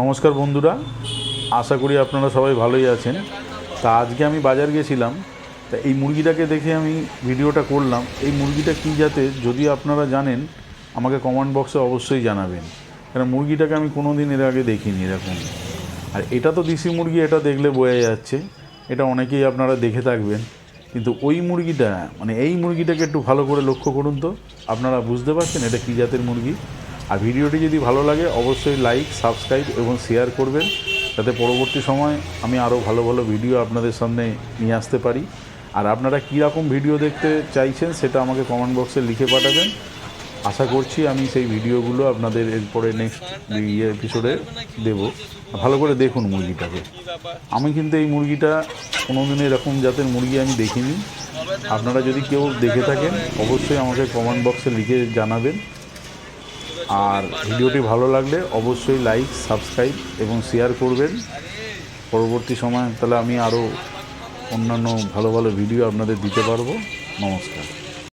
নমস্কার বন্ধুরা, আশা করি আপনারা সবাই ভালোই আছেন। তা আজকে আমি বাজার গেছিলাম, তা এই মুরগিটাকে দেখে আমি ভিডিওটা করলাম। এই মুরগিটা কী জাতের যদি আপনারা জানেন আমাকে কমেন্ট বক্সে অবশ্যই জানাবেন, কারণ মুরগিটাকে আমি কোনো দিন এর আগে দেখিনি এরকম। আর এটা তো দেশি মুরগি, এটা দেখলে বোঝা যাচ্ছে, এটা অনেকেই আপনারা দেখে থাকবেন। কিন্তু ওই মুরগিটা এই মুরগিটাকে একটু ভালো করে লক্ষ্য করুন, তো আপনারা বুঝতে পারছেন এটা কী জাতের মুরগি। আর ভিডিওটি যদি ভালো লাগে অবশ্যই লাইক, সাবস্ক্রাইব এবং শেয়ার করবেন, যাতে পরবর্তী সময় আমি আরও ভালো ভালো ভিডিও আপনাদের সামনে নিয়ে আসতে পারি। আর আপনারা কী রকম ভিডিও দেখতে চাইছেন সেটা আমাকে কমেন্ট বক্সে লিখে পাঠাবেন। আশা করছি আমি সেই ভিডিওগুলো আপনাদের এরপরে নেক্সট এপিসোডে দেব। ভালো করে দেখুন মুরগিটাকে। আমি কিন্তু এই মুরগিটা কোনোদিন এরকম জাতের মুরগি আমি দেখিনি। আপনারা যদি কেউ দেখে থাকেন অবশ্যই আমাকে কমেন্ট বক্সে লিখে জানাবেন। আর ভিডিওটি ভালো লাগলে অবশ্যই লাইক, সাবস্ক্রাইব এবং শেয়ার করবেন। পরবর্তী সময় তাহলে আমি আরও অন্যান্য ভালো ভালো ভিডিও আপনাদের দিতে পারবো। নমস্কার।